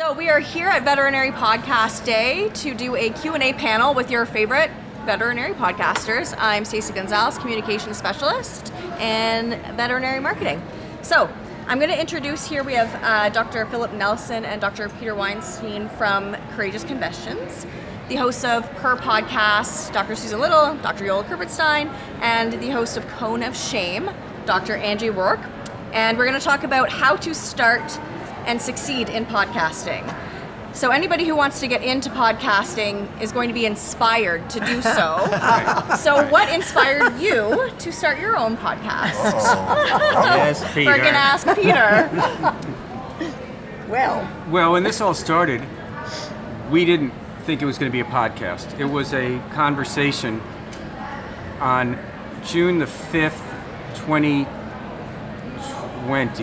So we are here at Veterinary Podcast Day to do a Q&A panel with your favorite veterinary podcasters. I'm Stacey Gonzalez, Communications Specialist and Veterinary Marketing. So I'm going to introduce here, we have Dr. Philip Nelson and Dr. Peter Weinstein from Courageous Confessions, the host of Purr Podcast, Dr. Susan Little, Dr. Jolle Kirpenstein, and the host of Cone of Shame, Dr. Angie Rourke. And we're going to talk about how to start and succeed in podcasting. So anybody who wants to get into podcasting is going to be inspired to do so. So what inspired you to start your own podcast? Yes, Peter. We're going to ask Peter. Well, when this all started, we didn't think it was going to be a podcast. It was a conversation on June the 5th, 2020,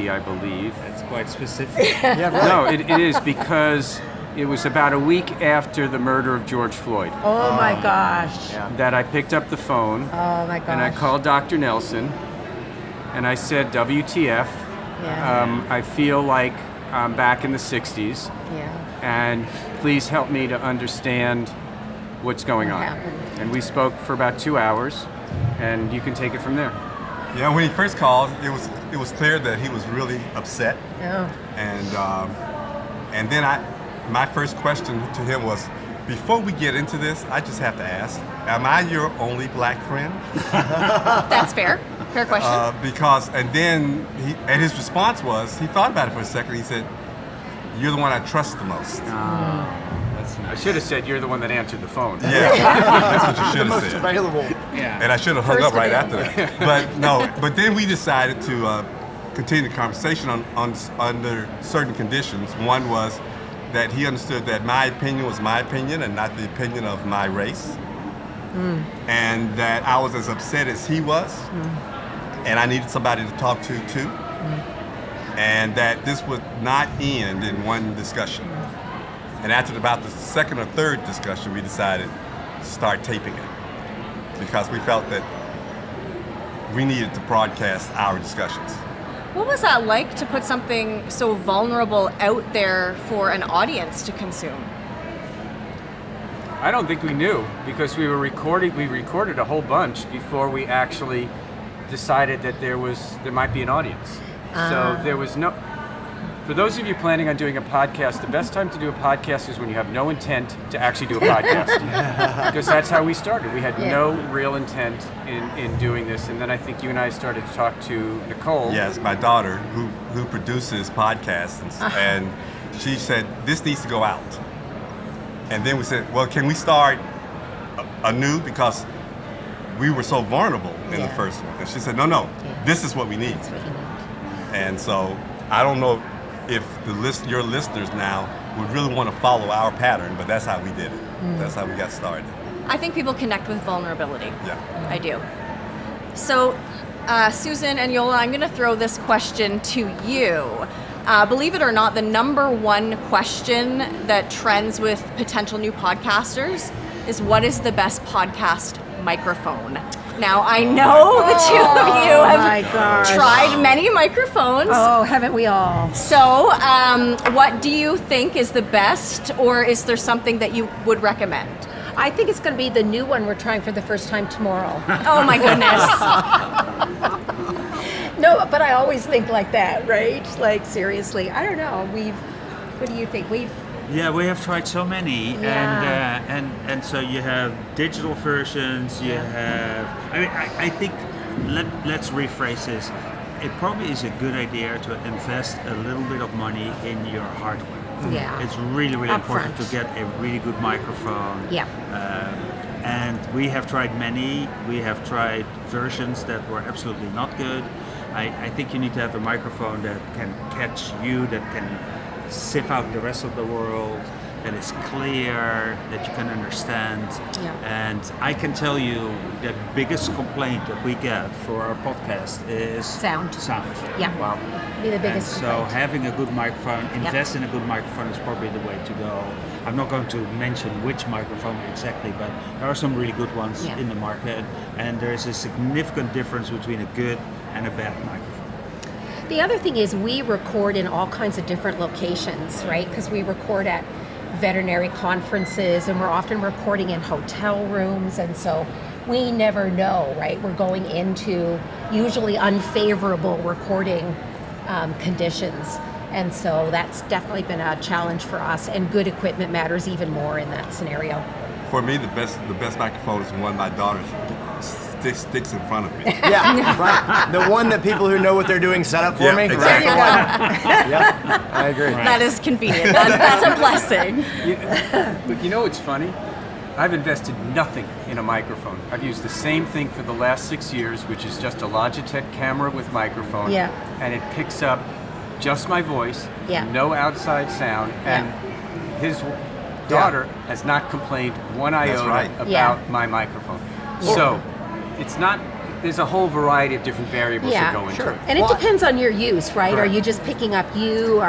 I believe. That's quite specific. Yeah, right. No, it is because it was about a week after the murder of George Floyd. Oh my gosh. That I picked up the phone. Oh my gosh. And I called Dr. Nelson and I said, WTF, I feel like I'm back in the 60s. Yeah. And please help me to understand what's going on. Happened? And we spoke for about 2 hours, and you can take it from there. Yeah, when he first called, it was clear that he was really upset. Oh. And then my first question to him was, before we get into this, I just have to ask, am I your only black friend? That's fair. Fair question. And then his response was, he thought about it for a second, he said, you're the one I trust the most. That's nice. I should have said you're the one that answered the phone. Yeah, that's what you should have said. Available. Yeah. And I should have hung up right after that. But then we decided to continue the conversation under certain conditions. One was that he understood that my opinion was my opinion and not the opinion of my race. And that I was as upset as he was. And I needed somebody to talk to too. And that this would not end in one discussion. And after about the second or third discussion, we decided to start taping it because we felt that we needed to broadcast our discussions. What was that like to put something so vulnerable out there for an audience to consume? I don't think we knew because we recorded a whole bunch before we actually decided that there might be an audience. So there was no, for those of you planning on doing a podcast, the best time to do a podcast is when you have no intent to actually do a podcast. Because that's how we started. We had no real intent in doing this. And then I think you and I started to talk to Nicole. Yes, my daughter, who produces podcasts. And she said, this needs to go out. And then we said, well, can we start anew? Because we were so vulnerable in the first one. And she said, no, this is what we need. And so I don't know if your listeners now would really want to follow our pattern, but that's how we did it. That's how we got started. I think people connect with vulnerability. Yeah. I do. So, Susan and Jolle, I'm going to throw this question to you. Believe it or not, the number one question that trends with potential new podcasters is, what is the best podcast microphone? Now, I know the two of you have tried many microphones. Oh, haven't we all? So, what do you think is the best, or is there something that you would recommend? I think it's going to be the new one we're trying for the first time tomorrow. Oh my goodness. No, but I always think like that, right? Like, seriously, I don't know. What do you think? Yeah, we have tried so many, and so you have digital versions. You have. I mean, I think let's rephrase this. It probably is a good idea to invest a little bit of money in your hardware. Yeah. It's really important Upfront. to get a really good microphone. Yeah. And we have tried many. We have tried versions that were absolutely not good. I think you need to have a microphone that can catch you, that can sift out the rest of the world, that is clear, that you can understand. Yeah. And I can tell you the biggest complaint that we get for our podcast is Sound. Yeah. Wow. Be the biggest and so complaint. having a good microphone, invest in a good microphone is probably the way to go. I'm not going to mention which microphone exactly, but there are some really good ones in the market, and there is a significant difference between a good and a bad microphone. The other thing is we record in all kinds of different locations, right? Because we record at veterinary conferences, and we're often recording in hotel rooms, and so we never know, right? We're going into usually unfavorable recording conditions, and so that's definitely been a challenge for us, and good equipment matters even more in that scenario. For me, the best microphone is the one my daughter sticks in front of me. Yeah, right. The one that people who know what they're doing set up for Yeah, me. exactly. Yeah, I agree. That is convenient. That's a blessing. But you know what's funny? I've invested nothing in a microphone. I've used the same thing for the last 6 years, which is just a Logitech camera with microphone. Yeah. And it picks up just my voice, Yeah. no outside sound, and his daughter has not complained one iota right. about Yeah. my microphone. So it's not, there's a whole variety of different variables that go into sure. it. And it depends on your use, right? Are Correct. you just picking up you?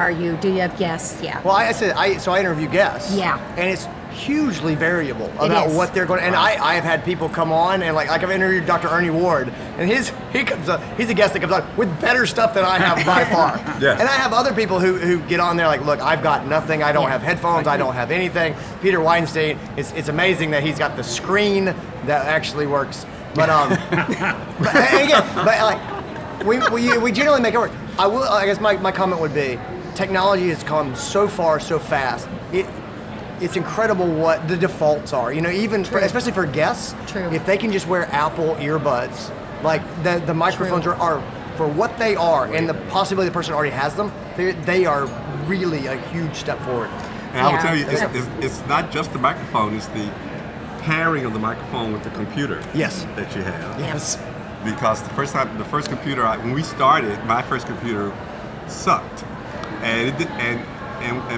Do you have guests? Yeah. Well, I interview guests. Yeah. And it's hugely variable about is. what they're going. And I have had people come on and like I've interviewed Dr. Ernie Ward, and he comes up. He's a guest that comes on with better stuff than I have by far. Yes. And I have other people who get on there like, look, I've got nothing. I don't have headphones. I don't have anything. Peter Weinstein. It's amazing that he's got the screen that actually works. But we generally make it work. I guess my comment would be, technology has come so far so fast. It's incredible what the defaults are. You know, even especially for guests, True. if they can just wear Apple earbuds, like the microphones are for what they are, and the possibility the person already has them, they are really a huge step forward. And I will Yeah. tell you, it's not just the microphone, it's the pairing of the microphone with the computer Yes. that you have. Yes. Because the first computer, when we started, my first computer sucked. And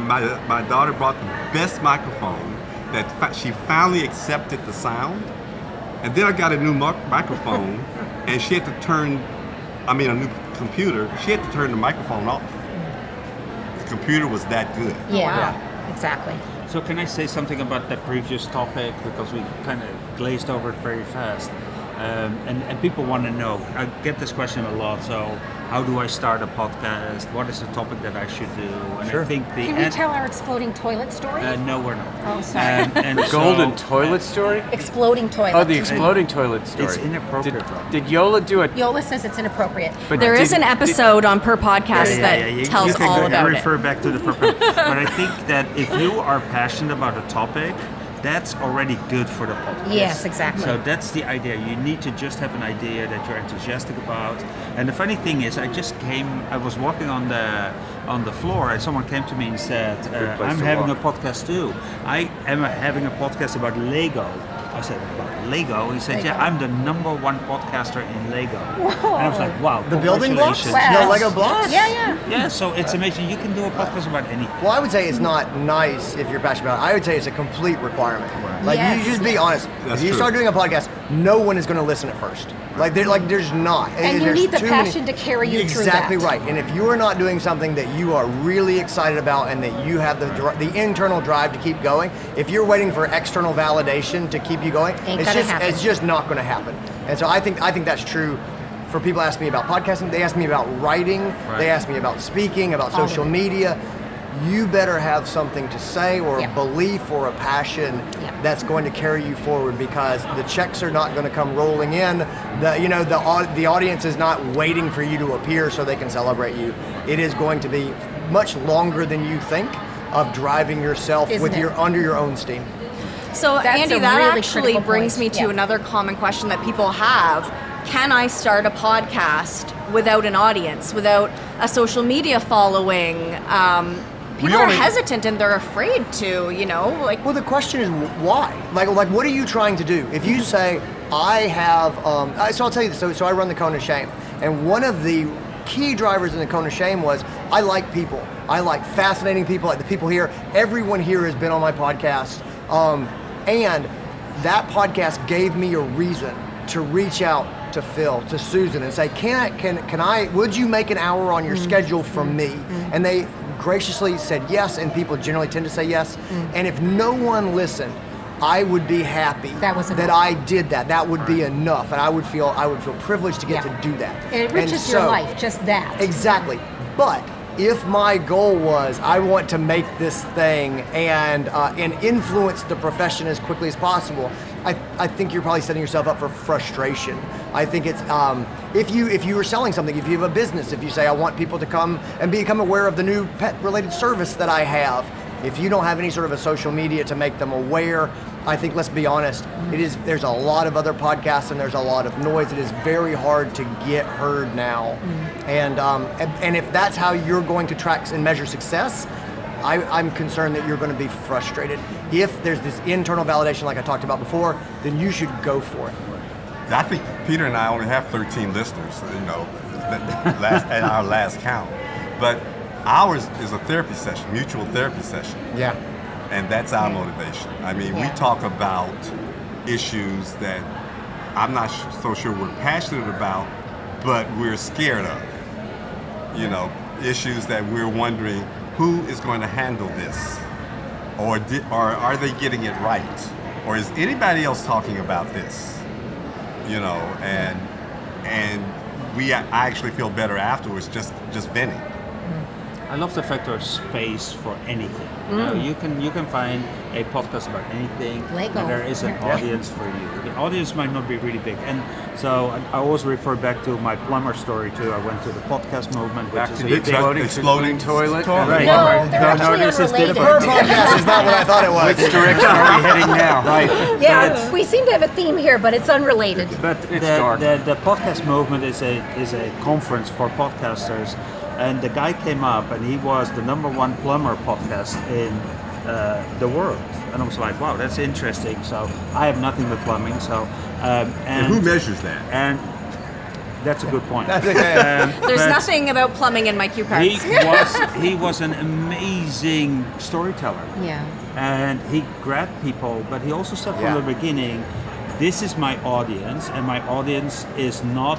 my daughter brought the best microphone that she finally accepted the sound. And then I got a new microphone, and she had to a new computer, she had to turn the microphone off. The computer was that good. Yeah. Exactly. So can I say something about that previous topic, because we kind of glazed over it very fast, and people want to know. I get this question a lot. So how do I start a podcast? What is the topic that I should do? And I think the Can we tell our exploding toilet story? no, we're not. Oh, sorry. And The golden toilet story? Exploding toilet. Oh, the exploding toilet story. It's inappropriate. Did Jolle do it? Yola says it's inappropriate. But There is did- an episode on Purr Podcast that You tells can all about refer it. back to the purpose. But I think that if you are passionate about a topic, that's already good for the podcast. Yes, exactly. So that's the idea. You need to just have an idea that you're enthusiastic about. And the funny thing is, I was walking on the floor, and someone came to me and said, place I'm to having walk. a podcast too. I am having a podcast about Lego. I said, about Lego? He said, yeah, I'm the #1 podcaster in Lego. And I was like, wow, The building blocks? congratulations. The Lego blocks? Yeah. Yeah, so it's amazing. You can do a podcast about anything. Well, I would say it's not nice if you're passionate about it. I would say it's a complete requirement. Like, Yes. you just be honest. That's if you true. start doing a podcast, no one is going to listen at first. There's not. And you There's need the too passion to carry you through that. Exactly right. And if you are not doing something that you are really excited about and that you have the internal drive to keep going, if you're waiting for external validation to keep you going, Ain't gonna happen. it's just not going to happen. And so I think that's true. For people ask me about podcasting, they ask me about writing, they ask me about speaking, about All of social it. media. You better have something to say or Yeah. a belief or a passion Yeah. that's going to carry you forward, because the checks are not going to come rolling in. The audience is not waiting for you to appear so they can celebrate you. It is going to be much longer than you think of driving yourself Isn't it? under your own steam. So That's Andy, a that really actually critical brings point. me to Yeah. another common question that people have. Can I start a podcast without an audience, without a social media following? People are only- hesitant and they're afraid to, like. Well, the question is why? Like, what are you trying to do? If you say, I have, so I'll tell you this. So I run the Cone of Shame, and one of the key drivers in the Cone of Shame was I like people. I like fascinating people, like the people here. Everyone here has been on my podcast, and that podcast gave me a reason to reach out to Phil, to Susan, and say, would you make an hour on your schedule for me? And they graciously said yes, and people generally tend to say yes. And if no one listened, I would be happy That was that enough. I did that. That would be enough, and I would feel privileged to get Yeah. to do that. And it enriches your life, just that. Exactly. But if my goal was I want to make this thing and influence the profession as quickly as possible, I think you're probably setting yourself up for frustration. I think it's if you were selling something, if you have a business, if you say I want people to come and become aware of the new pet-related service that I have, if you don't have any sort of a social media to make them aware, I think, let's be honest, there's a lot of other podcasts and there's a lot of noise. It is very hard to get heard now. And if that's how you're going to track and measure success, I'm concerned that you're going to be frustrated. If there's this internal validation like I talked about before, then you should go for it. I think Peter and I only have 13 listeners, at our last count. But ours is a therapy session, mutual therapy session. Yeah. And that's our motivation. I mean, we Yeah. talk about issues that I'm not so sure we're passionate about, but we're scared of. Issues that we're wondering who is going to handle this, or are they getting it right, or is anybody else talking about this? And I actually feel better afterwards just venting. I love the fact there's space for anything. You can find a podcast about anything, Lego. and there is an audience for you. The audience might not be really big, and so I always refer back to my plumber story too. I went to the podcast movement, which Back is to a the big exploding toilet. Right. No, they're No, actually this is unrelated. different. Purr podcast is not what I thought it was. Which direction are we heading now? Right. Yeah, we seem to have a theme here, but it's unrelated. But It's dark. the podcast movement is a conference for podcasters, and the guy came up and he was the #1 plumber podcast in the world, and I was like, wow, that's interesting. So I have nothing with plumbing, so And who measures that? And that's a good point. There's But nothing about plumbing in my cue cards. he was an amazing storyteller. Yeah. And he grabbed people, but he also said from the beginning, this is my audience, and my audience is not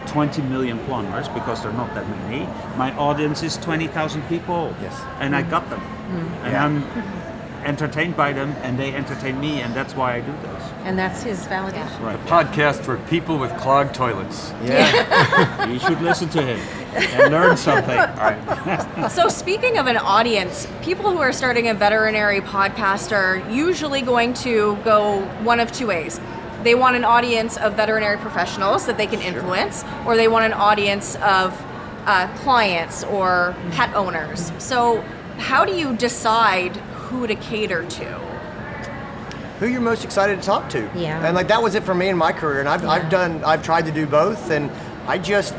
20 million plumbers, because there are not that many. My audience is 20,000 people. Yes. And I got them. And I'm entertained by them, and they entertain me, and that's why I do this. And that's his validation. Right. Podcast for people with clogged toilets. Yeah. You should listen to him and learn something. All right. So speaking of an audience, people who are starting a veterinary podcast are usually going to go one of two ways. They want an audience of veterinary professionals that they can influence, or they want an audience of clients or pet owners. So how do you decide who to cater to? Who you're most excited to talk to. Yeah. And like that was it for me in my career. And I've tried to do both, and I just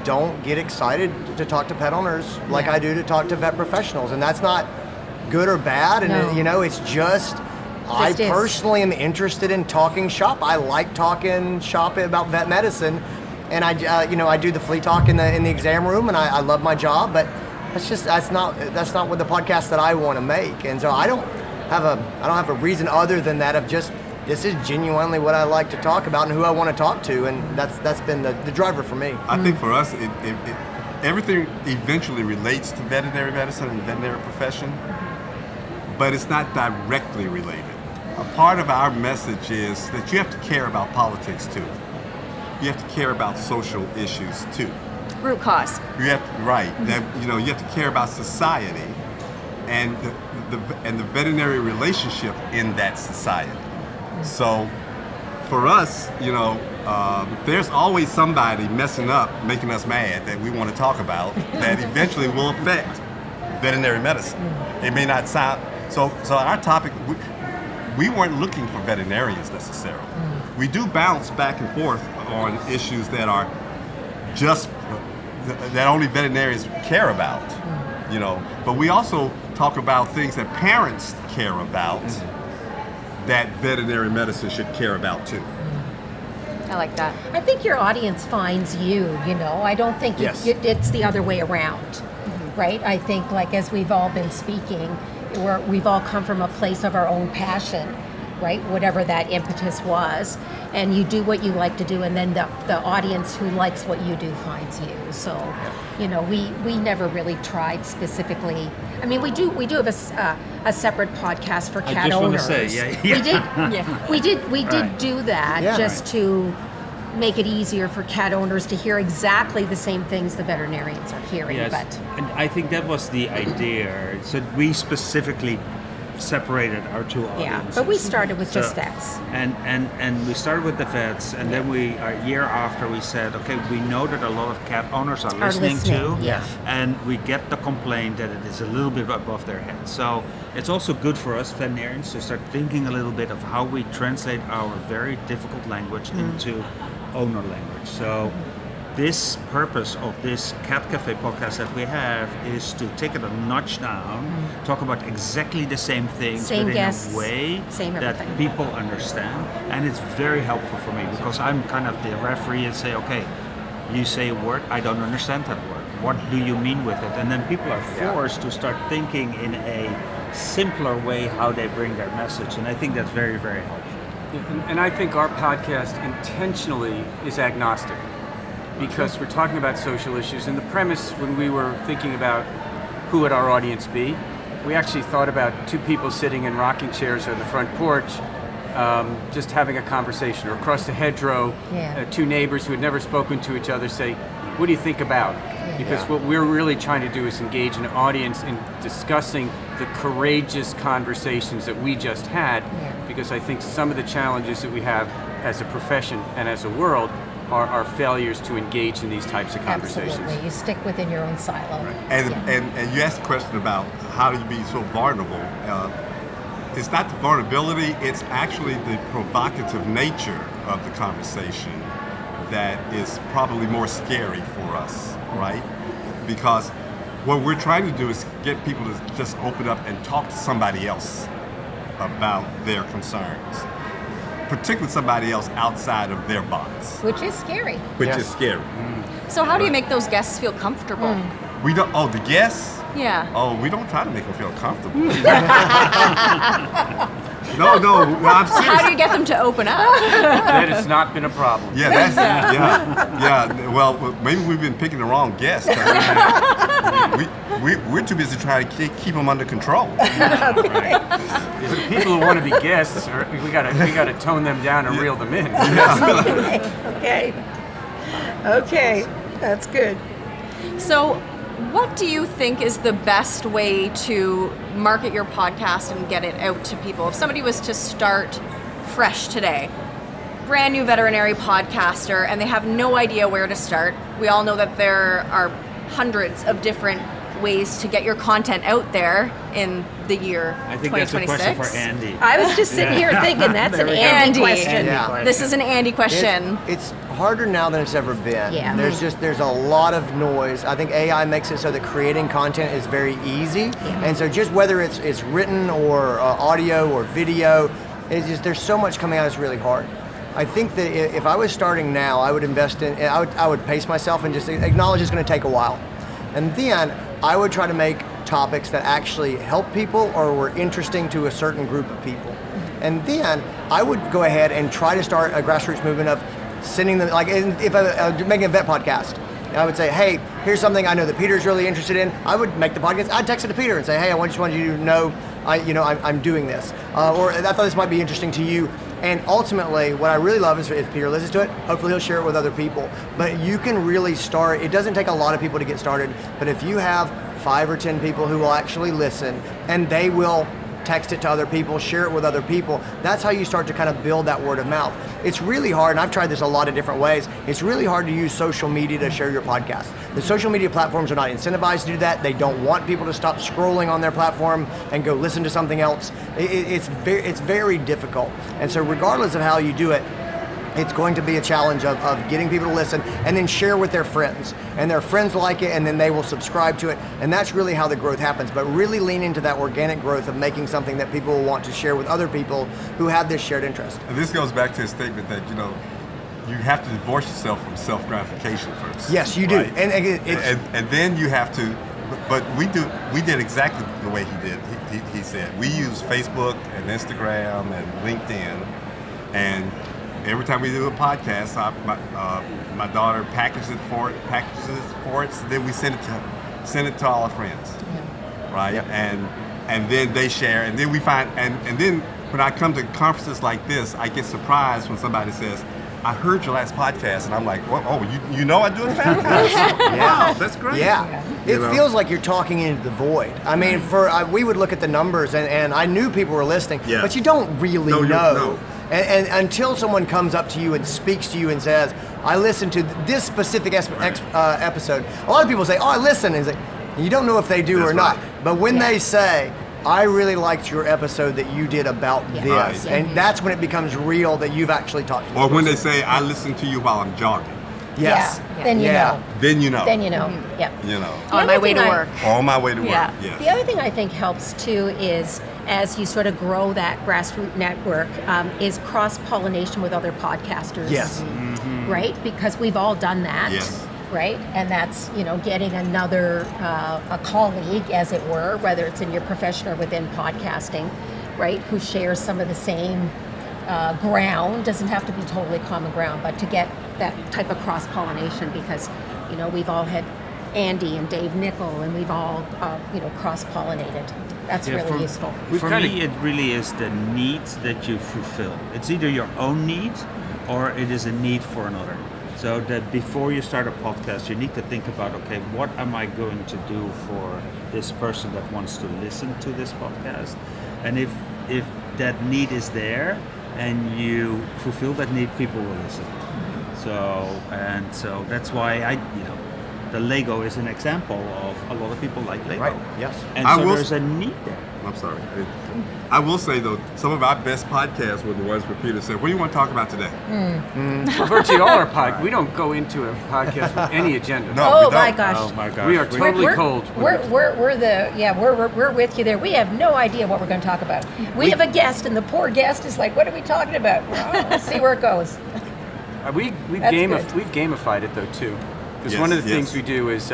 don't get excited to talk to pet owners like I do to talk to vet professionals. And that's not good or bad. And No. it's just I Just is. personally am interested in talking shop. I like talking shop about vet medicine, and I do the flea talk in the exam room, and I love my job. But that's not what the podcast that I want to make. And so I don't have a reason other than that of just this is genuinely what I like to talk about and who I want to talk to, and that's been the driver for me. I think for us, everything eventually relates to veterinary medicine and veterinary profession, but it's not directly related. A part of our message is that you have to care about politics too. You have to care about social issues too. Root cause. You have that you have to care about society and the veterinary relationship in that society. So for us, there's always somebody messing up, making us mad that we want to talk about that eventually will affect veterinary medicine. It may not sound so our topic, we weren't looking for veterinarians necessarily. We do bounce back and forth on issues that are just that only veterinarians care about, but we also talk about things that parents care about that veterinary medicine should care about too. I like that. I think your audience finds you, I don't think Yes. it's the other way around, right? I think, like, as we've all been speaking, we've all come from a place of our own passion. right? Whatever that impetus was, and you do what you like to do, and then the audience who likes what you do finds you. So, we never really tried specifically. I mean, we do have a separate podcast for cat owners. I just want to say, We did do that just to make it easier for cat owners to hear exactly the same things the veterinarians are hearing. Yes, But and I think that was the idea. So we specifically separated our two audiences. but we started with just vets. And we started with the vets, and then a year after we said, okay, we know that a lot of cat owners are listening too, yes. and we get the complaint that it is a little bit above their head. So it's also good for us veterinarians to start thinking a little bit of how we translate our very difficult language into owner language. So this purpose of this Cat Café podcast that we have is to take it a notch down, talk about exactly the same things, Same but guests, in a way same that everything. people understand. And it's very helpful for me because I'm kind of the referee and say, okay, you say a word, I don't understand that word. What do you mean with it? And then people are forced to start thinking in a simpler way how they bring their message. And I think that's very, very helpful. And I think our podcast intentionally is agnostic because we're talking about social issues. And the premise when we were thinking about who would our audience be, we actually thought about two people sitting in rocking chairs on the front porch, just having a conversation, or across the hedgerow, two neighbors who had never spoken to each other say, what do you think about? Because what we're really trying to do is engage an audience in discussing the courageous conversations that we just had, because I think some of the challenges that we have as a profession and as a world are failures to engage in these types of conversations. Absolutely, you stick within your own silo. And you asked a question about how do you be so vulnerable. It's not the vulnerability, it's actually the provocative nature of the conversation that is probably more scary for us, right? Because what we're trying to do is get people to just open up and talk to somebody else about their concerns, particularly somebody else outside of their box. Which is scary. Which is scary. So how do you make those guests feel comfortable? We don't, the guests? Yeah. Oh, we don't try to make them feel comfortable. No, I'm serious. How do you get them to open up? That has not been a problem. Well, maybe we've been picking the wrong guests. We're too busy trying to keep them under control. For the people who want to be guests, we gotta tone them down and reel them in. Okay, that's good. So what do you think is the best way to market your podcast and get it out to people? If somebody was to start fresh today, brand new veterinary podcaster, and they have no idea where to start, we all know that there are hundreds of different ways to get your content out there in the year 2026. I think that's a question for Andy. I was just sitting here thinking that's an Andy question. This is an Andy question. It's harder now than it's ever been. Yeah. There's a lot of noise. I think AI makes it so that creating content is very easy. And so just whether it's written or audio or video, there's so much coming out, it's really hard. I think that if I was starting now, I would invest in, I would pace myself and just acknowledge it's going to take a while. And then I would try to make topics that actually help people or were interesting to a certain group of people. And then I would go ahead and try to start a grassroots movement of sending them, like if I was making a vet podcast, I would say, hey, here's something I know that Peter's really interested in. I would make the podcast, I'd text it to Peter and say, hey, I just wanted you to know, I'm doing this. Or I thought this might be interesting to you. And ultimately, what I really love is if Peter listens to it, hopefully he'll share it with other people. But you can really start, it doesn't take a lot of people to get started, but if you have 5 or 10 people who will actually listen, and they will text it to other people, share it with other people, that's how you start to kind of build that word of mouth. It's really hard, and I've tried this a lot of different ways, it's really hard to use social media to share your podcast. The social media platforms are not incentivized to do that. They don't want people to stop scrolling on their platform and go listen to something else. It's very difficult. And so regardless of how you do it, it's going to be a challenge of getting people to listen and then share with their friends. And their friends like it, and then they will subscribe to it. And that's really how the growth happens. But really lean into that organic growth of making something that people will want to share with other people who have this shared interest. And this goes back to a statement that, you have to divorce yourself from self-gratification first. Yes, you do. Right? And then you have to but we did exactly the way he did. He said we use Facebook and Instagram and LinkedIn, and every time we do a podcast, my daughter packages it for it. So then we send it to all our friends, right? Yep. And then they share, and then we find, and then when I come to conferences like this, I get surprised when somebody says, I heard your last podcast, and I'm like, well, oh, you know I do a podcast? Wow, that's great. Yeah. It feels like you're talking into the void. I mean, we would look at the numbers, and I knew people were listening, but you don't really know. No. And until someone comes up to you and speaks to you and says, I listened to this specific episode, a lot of people say, oh, I listened. And it's like, you don't know if they do or not. But when they say, I really liked your episode that you did about this, Right. and that's when it becomes real that you've actually talked to Or when they say, I listen to you while I'm jogging. Yes. Yeah. Then you know. Then you know. Then you know. Yep. You know. On my way to work. On my way to work. Yeah. Yes. The other thing I think helps too is as you sort of grow that grassroots network is cross-pollination with other podcasters. Yes. Right? Because we've all done that. Yes. Right? And that's, getting another, a colleague, as it were, whether it's in your profession or within podcasting, right? Who shares some of the same ground, doesn't have to be totally common ground, but to get that type of cross-pollination because, we've all had Andy and Dave Nickel and we've all, cross-pollinated. That's really useful. For me, it really is the need that you fulfill. It's either your own need or it is a need for another. So that before you start a podcast, you need to think about, okay, what am I going to do for this person that wants to listen to this podcast? And if that need is there and you fulfill that need, people will listen. So that's why the Lego is an example of a lot of people like Lego. Right, yes. And there's a need there. I'm sorry. I will say, though, some of our best podcasts were the ones where Peter said, what do you want to talk about today? Virtually all our podcasts, we don't go into a podcast with any agenda. No, we Oh don't. my gosh. Oh my gosh. We are totally cold. We're with you there. We have no idea what we're going to talk about. We have a guest, and the poor guest is like, "What are we talking about?" Well, let's see where it goes. We've That's good. gamified it though too, because one of the things we do is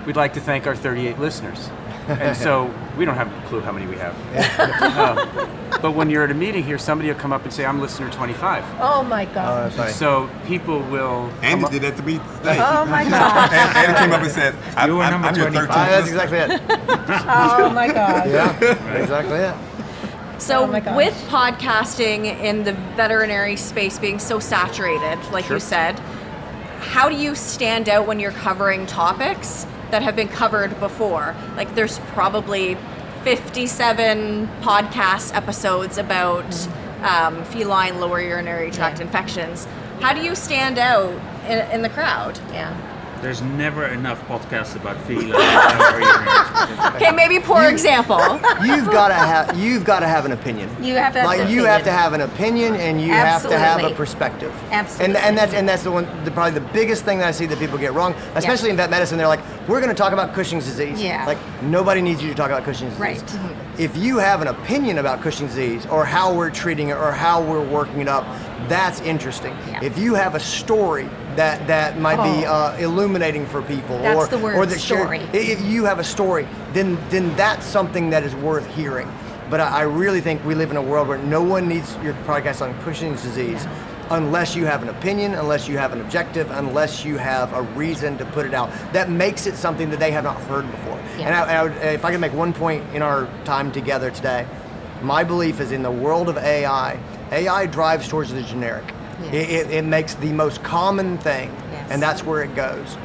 we'd like to thank our 38 listeners, and so we don't have a clue how many we have. But when you're at a meeting here, somebody will come up and say, "I'm listener 25." Oh my God. So people will. Andy did that to me today. Oh my God. Andy came up and said, I'm You were number your 25. 13th That's listener. exactly it. Oh my God. Yeah, exactly it. So Oh my gosh. with podcasting in the veterinary space being so saturated, like you said, how do you stand out when you're covering topics that have been covered before? Like there's probably 57 podcast episodes about feline lower urinary tract infections. How do you stand out in the crowd? Yeah. There's never enough podcasts about feline. Okay, maybe poor example. You've got to have an opinion. You have to have an You have to opinion. have an opinion, and you have to have a Absolutely. perspective. Absolutely. And that's probably the biggest thing that I see that people get wrong, especially in vet medicine. They're like, we're going to talk about Cushing's disease. Yeah. Like nobody needs you to talk about Cushing's disease. Right. If you have an opinion about Cushing's disease or how we're treating it or how we're working it up, that's interesting. Yeah. If you have a story that might be illuminating for people, That's or the word, or that story. if you have a story, then that's something that is worth hearing. But I really think we live in a world where no one needs your podcast on Cushing's disease unless you have an opinion, unless you have an objective, unless you have a reason to put it out that makes it something that they have not heard before. Yeah. And if I can make one point in our time together today, my belief is in the world of AI drives towards the generic. Yes. It makes the most common thing, Yes. and that's where it goes.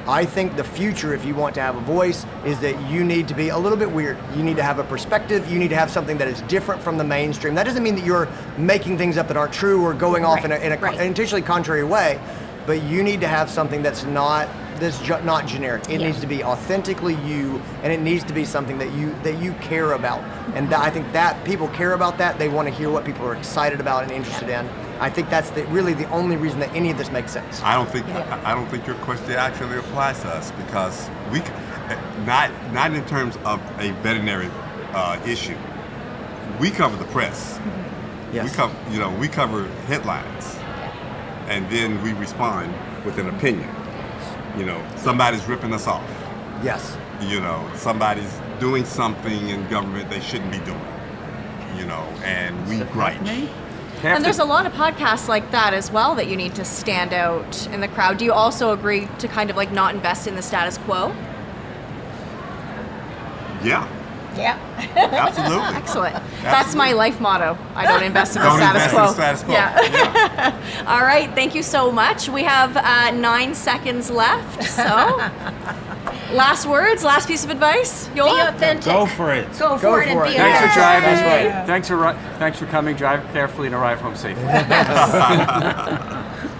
I think the future, if you want to have a voice, is that you need to be a little bit weird. You need to have a perspective. You need to have something that is different from the mainstream. That doesn't mean that you're making things up that aren't true or going off in a Right. an intentionally contrary way, but you need to have something that's not generic. It Yeah. needs to be authentically you, and it needs to be something that you care about. And I think that people care about that. They want to hear what people are excited about and interested in. I think that's really the only reason that any of this makes sense. I don't think your question actually applies to us because we not in terms of a veterinary issue. We cover the press. Yes. We cover headlines, and then we respond with an opinion. Somebody's ripping us off. Yes. You know, somebody's doing something in government they shouldn't be doing. You know, and we gripe. And there's a lot of podcasts like that as well that you need to stand out in the crowd. Do you also agree to kind of like not invest in the status quo? Yeah, Yeah. absolutely. Excellent. That's my life motto. I don't invest in the Don't status invest quo. in the status quo. Yeah. All right. Thank you so much. We have 9 seconds left. So, last words, last piece of advice. Be Jolle? authentic. Go for it. Go for it and for be it. Thanks for authentic. driving. That's right. Thanks for coming. Drive carefully and arrive home safely.